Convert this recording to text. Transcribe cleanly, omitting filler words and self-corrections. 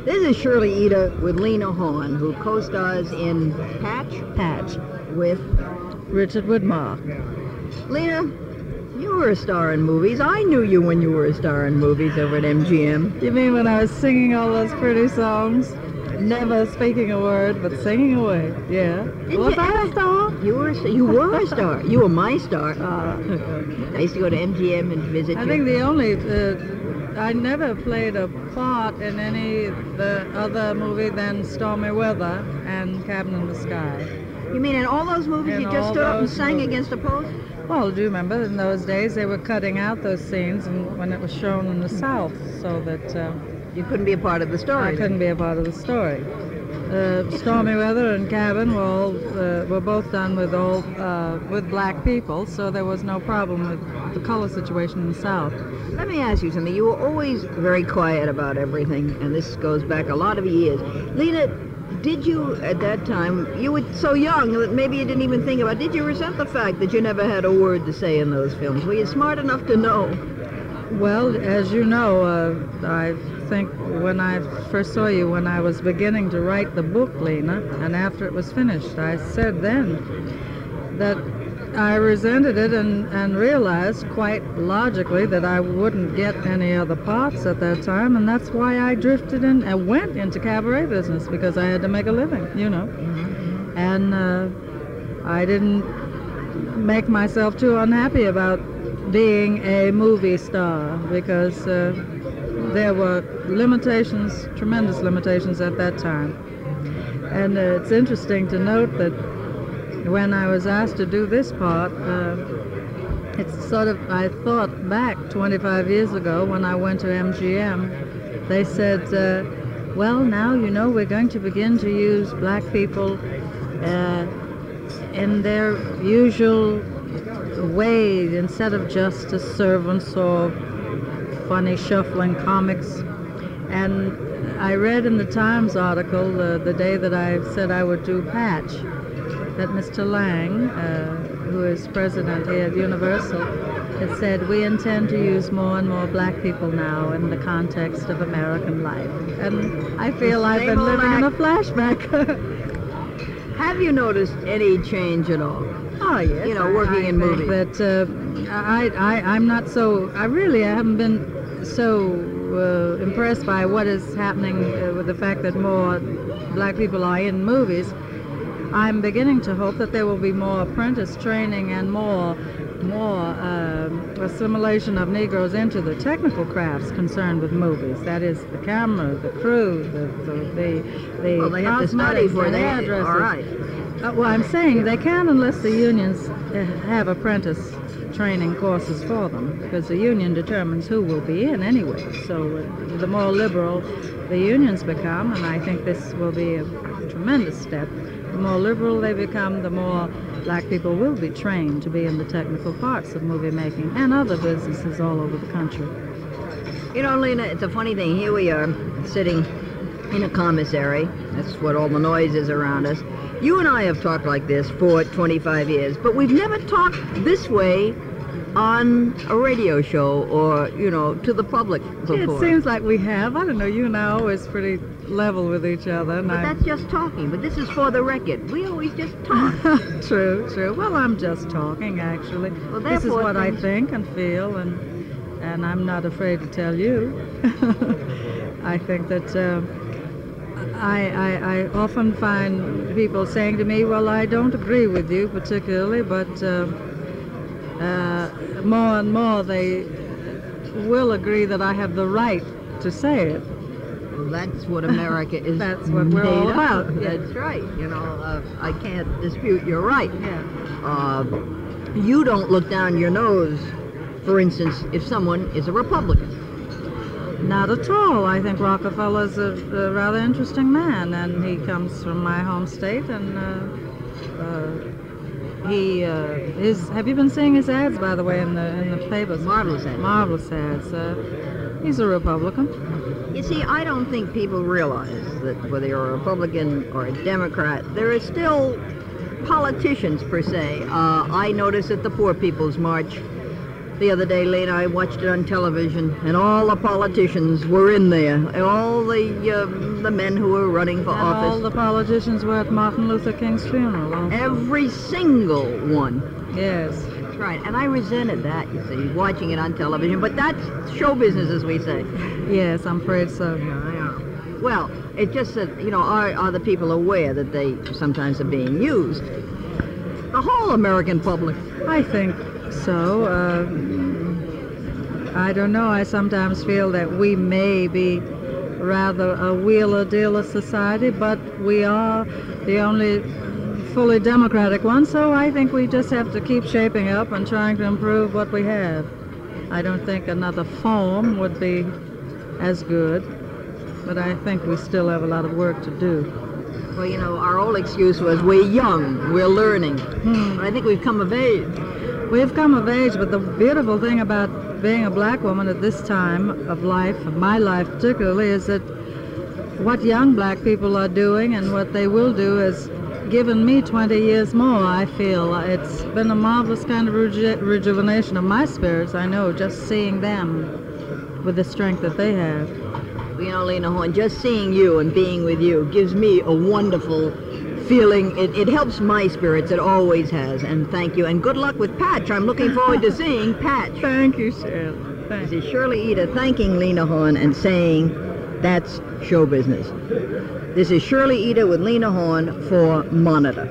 This is Shirley Eder with Lena Horne, who co-stars in Patch with Richard Widmark. Lena. You were a star in movies. I knew you when you were a star in movies over at MGM. You mean when I was singing all those pretty songs? Never speaking a word, but singing away. Yeah. Was I a star? You were a star. You were my star. I used to go to MGM and visit you. I think the only... I never played a part in any the other movie than Stormy Weather and Cabin in the Sky. You mean in all those movies you just stood up and sang against a post? Well, do you remember in those days they were cutting out those scenes when it was shown in the South, so that you couldn't be a part of the story. I couldn't be a part of the story. Stormy Weather and Cabin were both done with black people, so there was no problem with the color situation in the South. Let me ask you something. You were always very quiet about everything, and this goes back a lot of years. Lena, did you, at that time, you were so young that maybe you didn't even think about it, did you resent the fact that you never had a word to say in those films? Were you smart enough to know? Well, as you know, I think when I first saw you, when I was beginning to write the book, Lena, and after it was finished, I said then that I resented it and realized quite logically that I wouldn't get any other parts at that time, and that's why I drifted in and went into cabaret business, because I had to make a living, you know. And I didn't make myself too unhappy about being a movie star, because there were limitations, tremendous limitations at that time. And it's interesting to note that when I was asked to do this part, it's sort of, I thought back 25 years ago when I went to MGM, they said, well, now, you know, we're going to begin to use black people in their usual way, instead of just as servants or funny shuffling comics. And I read in the Times article the day that I said I would do Patch, that Mr. Lang, who is president here at Universal, had said, we intend to use more and more black people now in the context of American life. And I feel I've been living in a flashback. Have you noticed any change at all? Oh, yes. You know, working in movies. But I'm not so, I haven't been so impressed by what is happening with the fact that more black people are in movies. I'm beginning to hope that there will be more apprentice training and more assimilation of Negroes into the technical crafts concerned with movies. That is, the camera, the crew, the well, they have to study for the that. All right. Well, I'm saying they can't unless the unions have apprentice training courses for them, because the union determines who will be in anyway. So the more liberal the unions become, and I think this will be a tremendous step, the more liberal they become, the more black people will be trained to be in the technical parts of movie making and other businesses all over the country. You know, Lena, it's a funny thing. Here we are sitting in a commissary. That's what all the noise is around us. You and I have talked like this for 25 years, but we've never talked this way on a radio show or, you know, to the public before. It seems like we have. I don't know, you and I are always pretty level with each other. But that's just talking. But this is for the record. We always just talk. True. Well, I'm just talking, actually. Well, this is what I think and feel, and I'm not afraid to tell you. I think that I often find people saying to me, well, I don't agree with you particularly, but more and more they will agree that I have the right to say it. Well, that's what America is. That's what we're all about. That's right. You know, I can't dispute you're right. Yeah. You don't look down your nose, for instance, if someone is a Republican. Not at all. I think Rockefeller's a rather interesting man, and he comes from my home state, and he is. Have you been seeing his ads, by the way, in the papers? Marvelous ads. Marvelous ads. He's a Republican. You see, I don't think people realize that whether you're a Republican or a Democrat, there are still politicians per se. I notice at the Poor People's March, The other day, Lena, I watched it on television, and all the politicians were in there. And all the men who were running for office. All the politicians were at Martin Luther King's funeral also. Every single one. Yes. That's right. And I resented that, you see, watching it on television. But that's show business, as we say. Yes, I'm afraid so. Yeah. Well, it just said, are the people aware that they sometimes are being used? The whole American public. I think so. I don't know. I sometimes feel that we may be rather a wheeler-dealer society, but we are the only fully democratic one, so I think we just have to keep shaping up and trying to improve what we have. I don't think another form would be as good, but I think we still have a lot of work to do. Well, our old excuse was we're young, we're learning. But I think we've come of age. We've come of age, but the beautiful thing about being a black woman at this time of life, of my life particularly, is that what young black people are doing and what they will do has given me 20 years more, I feel. It's been a marvelous kind of rejuvenation of my spirits, I know, just seeing them with the strength that they have. Lena Horne, just seeing you and being with you gives me a wonderful feeling. It helps my spirits. It always has. And thank you. And good luck with Patch. I'm looking forward to seeing Patch. Thank you, Shirley. This is Shirley Eder thanking Lena Horne and saying that's show business. This is Shirley Eder with Lena Horne for Monitor.